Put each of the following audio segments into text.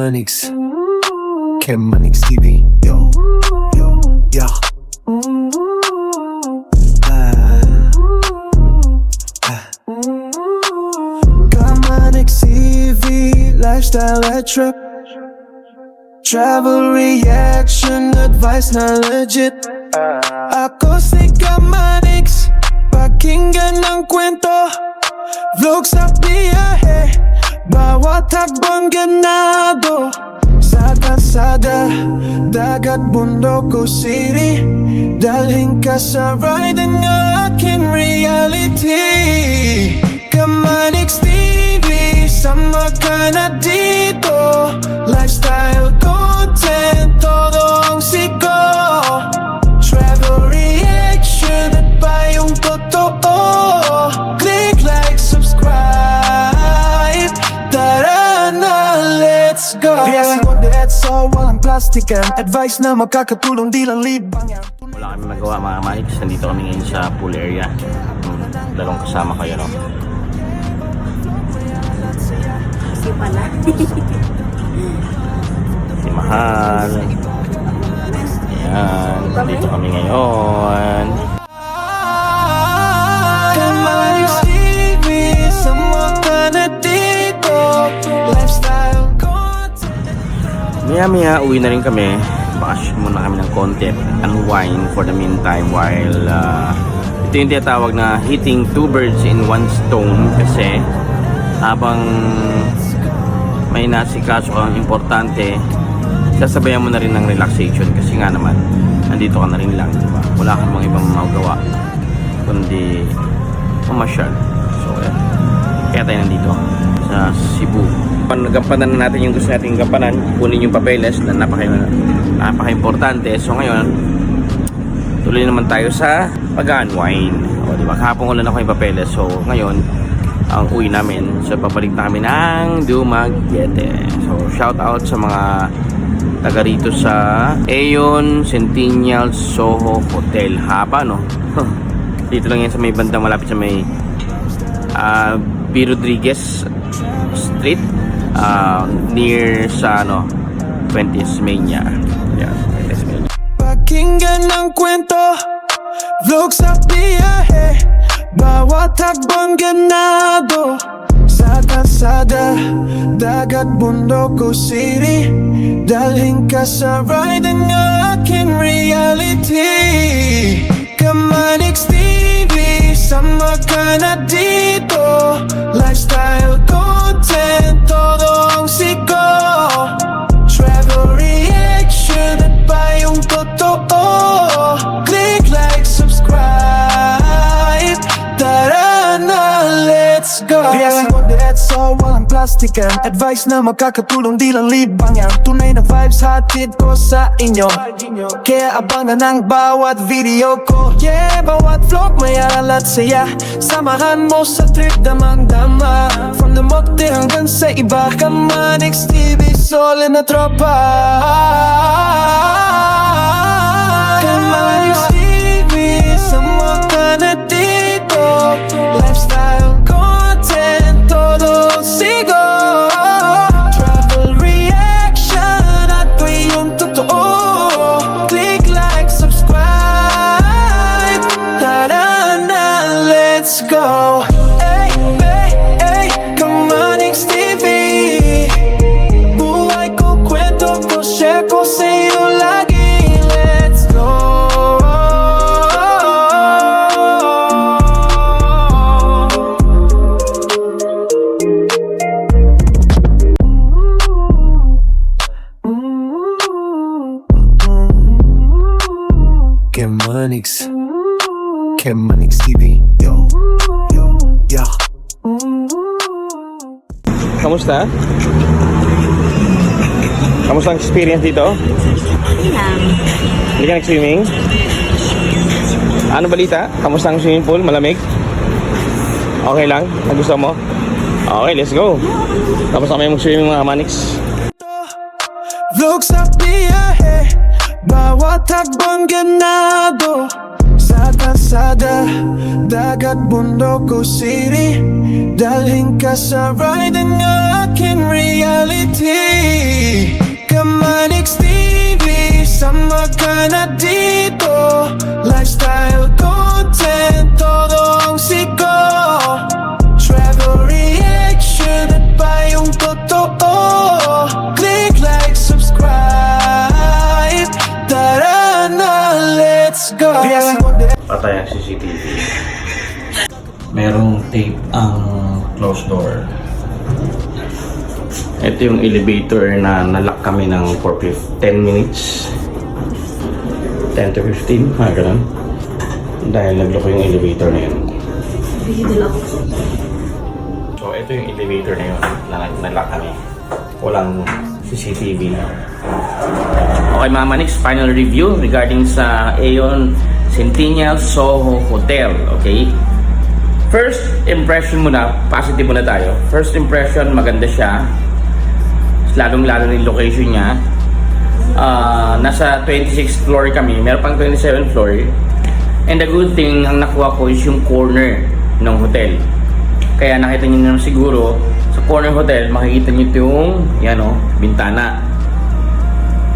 Kemanix TV. Yo, yeah. Kemanix TV, lifestyle at trip. Travel reaction, advice na legit. Ako si Kemanix, pakinggan ng kwento. Vlog sa biyahe, bawat hakbang ganado. Sa kalsada, dagat, bundok o city, dalhin ka sa ride ng aking reality. Kemanix TV, sama ka na dito. Lifestyle content, todo ang siko. Travel reaction at payong totoo. Click like, subscribe. Tara na, let's go. Biyasin mo diretso, walang plastikan. Advice na makakatulong, di lang libang yan. Wala kami magawa mga Manix. Nandito kami ngayon sa pool area. Dalawang kasama kayo, no? Kasi pala. Si Mahal. Ayan, nandito kami ngayon. Kemanix TV, sama ka na dito. Lifestyle content. Maya uwi na rin kami. Bakasyon muna kami ng konti. Unwind for the meantime while ito yung tinatawag na hitting two birds in one stone. Kasi habang may nasikaso kang importante, sasabayan mo na rin ng relaxation. Kasi nga naman, nandito ka na rin lang, diba? Wala kang mga ibang magawa kundi mamasyal. So kaya tayo nandito sa Cebu. Nagampanan na natin yung gusto nating gampanan. Kunin yung papeles na napaka-importante. So ngayon, tuloy naman tayo sa pag-unwind. O diba, kahapon ko lang ako yung papeles. So ngayon, ang uwi namin. So papalik na kami ng Dumaguete. So shout out sa mga taga rito sa Aeon Centennial Soho Hotel. Haba, no? Dito lang yan sa may bandang malapit sa may B. Rodriguez Street, near sa 20th Mania. Yeah, 20th Mania. Pakinggan ng kwento, vlog sa biyahe, bawat hakbang ganado. Sa kalsada, dagat, bundok o city, dalhin ka sa ride ng aking reality. Kemanix TV, sama ka na dito. Lifestyle content, todo ang siko. Travel reaction at payong totoo. Click like, subscribe. Tara na, let's go. Biyasin mo diretso, walang plastikan. Advice na makakatulong, di lang libang yan. Tunay na vibes hatid ko sa inyo. Kaya abangan ang bawat video ko. Yeah, bawat vlog may aral at saya. Samahan mo sa trip, damang-dama. From the mote hanggang sa iba. Kemanix TV, solid na tropa. Kemanix TV, sama ka na dito. Lifestyle content, todo sigo. Travel reaction at yung totoo. Click like, subscribe. Tara na, let's go. Hey, hey, hey, Kemanix TV. Buhay ko, kwento ko, share ko sa'yo lagi. Let's go. Kemanix TV. Yo, yeah. Kamusta? Kamusta ang experience dito? Okay lang. Hindi ka nag-swimming? Ano balita? Kamusta ang swimming pool? Malamig? Okay lang? Nagustuhan mo? Okay, let's go. Tapos kami mag-swimming mga Manix. Vlog sa biyahe, bawat hakbang ganado. Sa kalsada, dagat, bundok o city, dalhin ka sa ride ng aking reality. Kamanix TV, sama ka na dito. Lifestyle content, todo ang siko. Travel reaction at payong totoo. Click like, subscribe. Tara na, let's go. Patay ang CCTV. Merong tape ang closed door. Ito yung elevator na nalock kami ng for 10 minutes. 10 to 15, ganun. Dahil naglock yung elevator na yun. So, ito yung elevator na yun na nalock kami. Walang CCTV na. Okay, Mama Nix, final review regarding sa Aeon Centennial Soho Hotel. Okay? First impression muna, positive muna tayo. First impression, maganda siya. Lalong-lalo na yung location niya. Nasa 26th floor kami, meron pang 27th floor. And the good thing, ang nakuha ko is yung corner ng hotel. Kaya nakita niyo naman siguro, sa corner hotel, makikita niyo yung, yan o, bintana.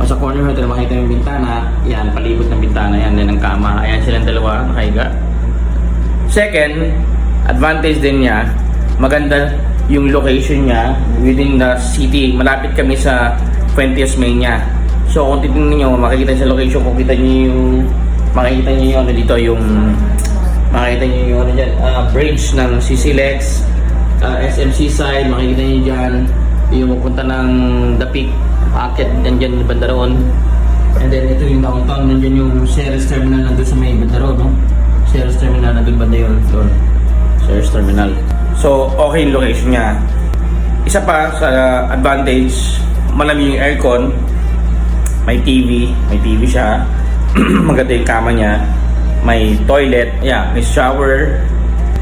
Sa corner hotel, makikita niyo yung bintana. Yan, palibot ng bintana, yan din ang kama. Ayan silang dalawa, nakahiga. Second, advantage din niya, maganda yung location niya within the city. Malapit kami sa Fuentes Mania. So kung titignan niyo, makikita sa location, kung kita niyo yung makikita niyo yung ano dito, yung makikita niyo yung ano diyan, bridge ng CCLEX, SMC side, makikita niyo diyan yung pupunta ng The Peak, paakit diyan yung banda roon. And then ito yung downtown, nandiyan yung Ceres Terminal nandun sa may banda roon, no? Ceres Terminal nandun banda yun, doon. Ceres Terminal. So, okay yung location niya. Isa pa sa advantage, malamig yung aircon, may TV siya, maganda yung kama niya, may toilet, may shower,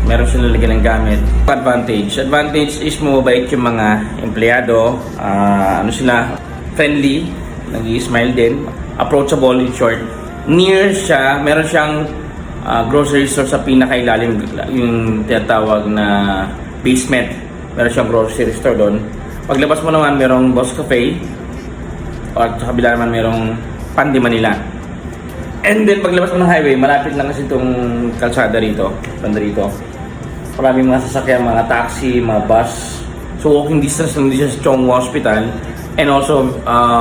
meron siya lalagyan ng gamit. Advantage is mabait yung mga empleyado, sila, friendly, nag-i-smile din, approachable in short. Near siya, meron siyang grocery store sa pinakailalim, yung tinatawag na basement. Meron siyang grocery store doon. Paglabas mo naman, merong Boss Cafe, at sa kabila naman merong Pan de Manila. And then paglabas mo ng highway, malapit lang kasi itong kalsada rito, banda rito. Maraming mga sasakyan, mga taxi, mga bus. So walking distance lang din siya sa Chong Hospital, and also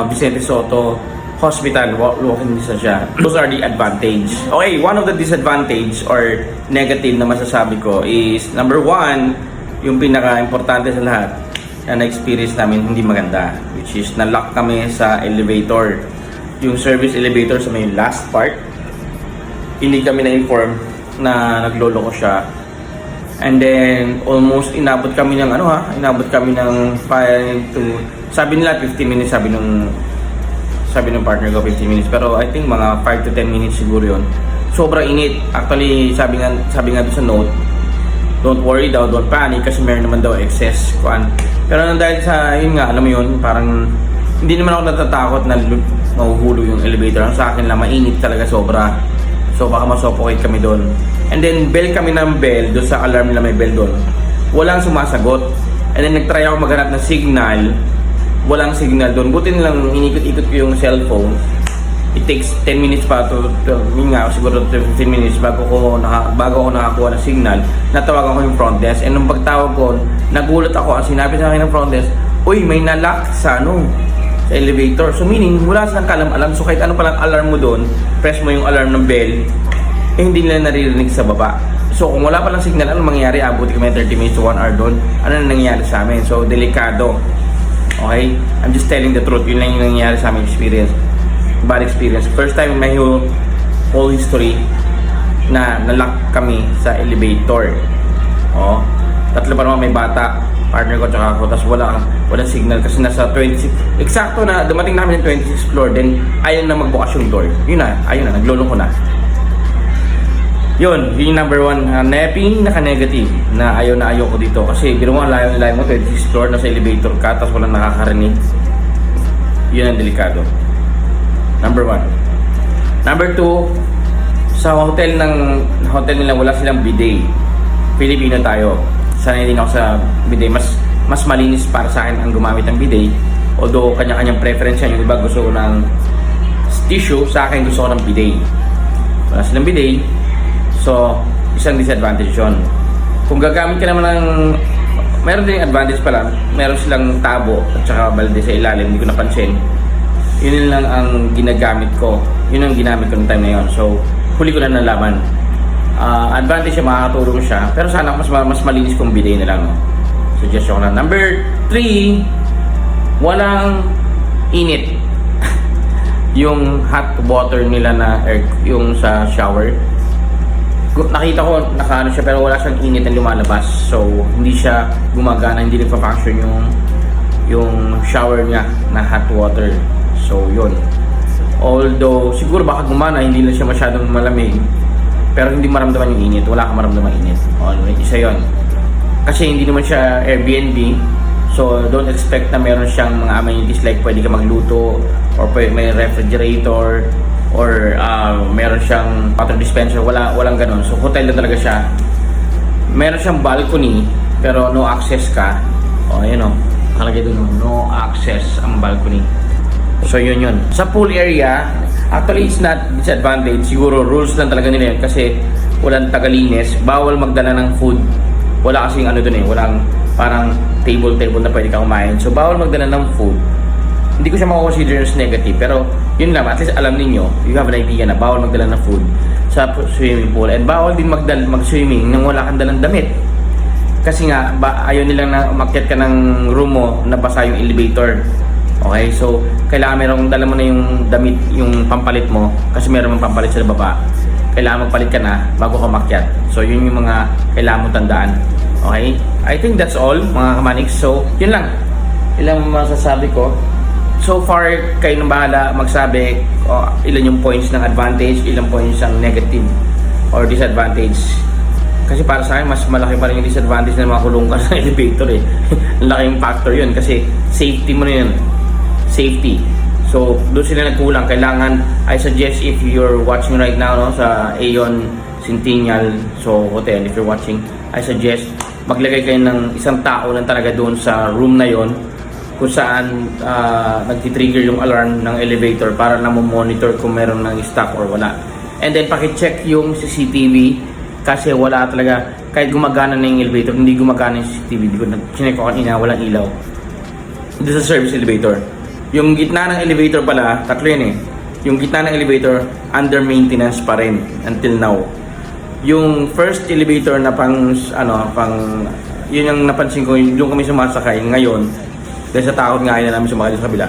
Vicente Soto Hospital, walking distance siya. Those are the advantage. Okay, one of the disadvantage or negative na masasabi ko is number one, yung pinaka-importante sa lahat na na-experience namin hindi maganda, which is na-lock kami sa elevator. Yung service elevator sa may last part, hindi kami na-inform na nagloloko siya. And then almost inabot kami ng inabot kami ng 5 to, sabi nila 15 minutes, sabi ng partner ko 15 minutes, pero I think mga 5 to 10 minutes siguro yun. Sobrang init. Actually, sabi nga doon sa note, don't worry daw, don't panic, kasi meron naman daw excess kuan. Pero dahil sa yun nga, alam mo yun, parang hindi naman ako natatakot na mahuhulog yung elevator. Ang sa akin lang, mainit talaga sobra. So baka masuffocate kami doon. And then bell kami ng bell, doon sa alarm nila may bell doon. Walang sumasagot. And then nagtry ako maghanap ng signal. Walang signal doon. Buti nilang inikot-ikot ko yung cellphone. It takes 10 minutes pa to siguro 15 minutes bago ako nakakuha ng signal. Natawagan ko yung front desk, and nung pagtawag ko, nagulat ako. Ang sinabi sa akin ng front desk, uy, may nalock sa sa elevator. So meaning, wala silang kalam-alam. So kahit ano palang alarm mo doon, press mo yung alarm ng bell, hindi nila naririnig sa baba. So kung wala palang signal, ano mangyayari? Abuti kami 30 minutes to 1 hour doon. Ano na nangyayari sa amin? So delikado. Okay? I'm just telling the truth. Yun lang yung nangyayari sa aming experience. Bad experience. First time in my whole history na nalock kami sa elevator. Tatlo pa naman may bata, partner ko tsaka ako, tapos wala signal kasi nasa 26, eksakto na dumating namin ng 26th floor, then ayaw na magbukas yung door. Yun na, nagloloko na. Yun yung number one, naka-negative na ayaw ko dito. Kasi biro mo, layo mo, 26th floor, nasa elevator ka, tapos walang nakakarinig. Yun ang delikado. Number one. Number two, Sa hotel nila wala silang bidet. Filipino tayo. Sanay din ako sa bidet. Mas malinis para sa akin ang gumamit ng bidet. Although kanya-kanyang preference yan. Yung iba gusto ko ng tissue, sa akin gusto ko ng bidet. Wala silang bidet. So, isang disadvantage yun. Kung gagamit ka naman ng... Meron din advantage pala. Meron silang tabo at saka balde sa ilalim. Hindi ko napansin. Yun lang ang ginagamit ko. Yun ang ginamit ko ng time na yun. So, huli ko na nalaman. Advantage siya, makakatulong siya. Pero sana mas malinis kung bidet na lang. No? Suggestion ko na. Number 3, walang init. Yung hot water nila na yung sa shower. Nakita ko, nakaano siya, pero wala siyang init na lumalabas. So, hindi siya gumagana, hindi nagpa-function yung shower niya na hot water. So, yun. Although, siguro baka gumana, hindi na siya masyadong malamig. Pero hindi maramdaman yung init. Wala kang maramdaman init. Alright, isa yun. Kasi hindi naman siya Airbnb. So, don't expect na meron siyang mga amenities like pwede ka magluto or may refrigerator or meron siyang water dispenser. Walang ganun. So, hotel na talaga siya. Meron siyang balcony pero no access ka. O, ayun o. Nakalagay doon, no access ang balcony. So yun. Sa pool area, actually it's not disadvantage. Siguro rules lang talaga nila yun kasi walang tagalinis. Bawal magdala ng food. Wala kasing ano dun walang parang table na pwede kang kumain. So bawal magdala ng food. Hindi ko siya mako-consider as negative. Pero yun lang, at least alam ninyo, you have an idea na bawal magdala ng food sa swimming pool. And bawal din mag-swimming nang wala kang dalang damit. Kasi nga, ayaw nilang na umakyat ka ng room mo na basa yung elevator. Okay, so kailangan merong dala mo na yung damit, yung pampalit mo kasi meron mong pampalit sa baba. Kailangan magpalit ka na bago ka makyat. So yun yung mga kailangan mong tandaan. Okay? I think that's all mga kamaniks. So yun lang. Ilang masasabi ko. So far kayo nang bahala magsabi ilan yung points ng advantage, ilang points ng negative or disadvantage. Kasi para sa akin, mas malaki pa rin yung disadvantage na makulong ka sa elevator Laking factor yun kasi safety mo na yun. Safety. So, doon sila nagkulang. Kailangan, I suggest if you're watching right now sa Aeon Centennial Hotel, if you're watching, I suggest maglagay kayo ng isang tao lang talaga doon sa room na yon kung saan nagtitrigger yung alarm ng elevator para na monitor kung meron ng stock or wala. And then, pakicheck yung CCTV kasi wala talaga, kahit gumagana na yung elevator, hindi gumagana yung CCTV. Chinek ko kanina, walang ilaw. This is a service elevator. Yung gitna ng elevator pala, tatlo yun Yung gitna ng elevator, under maintenance pa rin until now. Yung first elevator na yun yung napansin ko, yung kami sumasakay ngayon, dahil sa takot nga na namin sumakay sa kabila.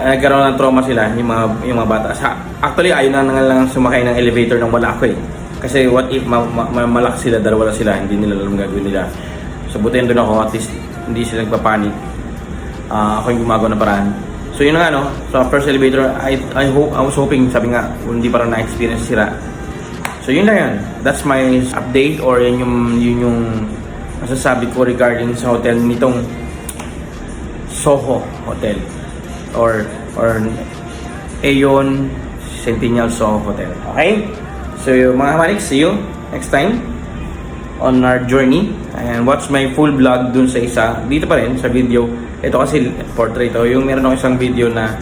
Nagkaroon ng trauma sila, yung mga bata. Actually, ayaw na lang sumakay ng elevator nang wala ako Kasi what if malak sila, dalawa sila, hindi nila alam gagawin nila. So buti doon ako, at least hindi sila nagpapanik. Ako yung gumagawa ng paraan. So yun na nga so first elevator, I was hoping, sabi nga, hindi parang na-experience sila. So yun lang yan. That's my update or yun yung masasabi ko regarding sa hotel nitong Soho Hotel or Aeon Centennial Soho Hotel. Okay? So mga kamaniks, see you next time on our journey and watch my full vlog dun sa isa dito pa rin sa video. Ito kasi portrait yung meron ako isang video na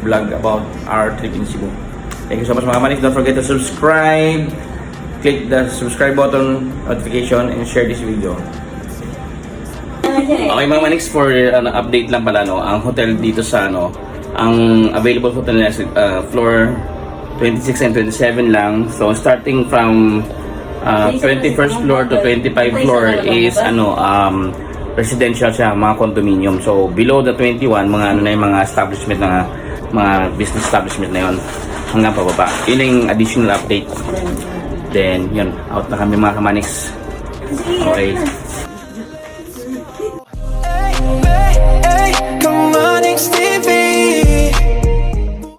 vlog about our trip in Cebu. Thank you so much mga kamaniks. Don't forget to subscribe, click the subscribe button, notification, and share this video. Okay mga kamaniks, for update lang pala ang hotel dito sa ang available hotel na floor 26 and 27 lang. So starting from 21st floor to 25 floor is residential siya, mga condominium. So below the 21, mga yung mga establishment na mga business establishment na yon hanggang pababa. Yun yung additional update. Then yun, out na kami mga kamaniks. Okay.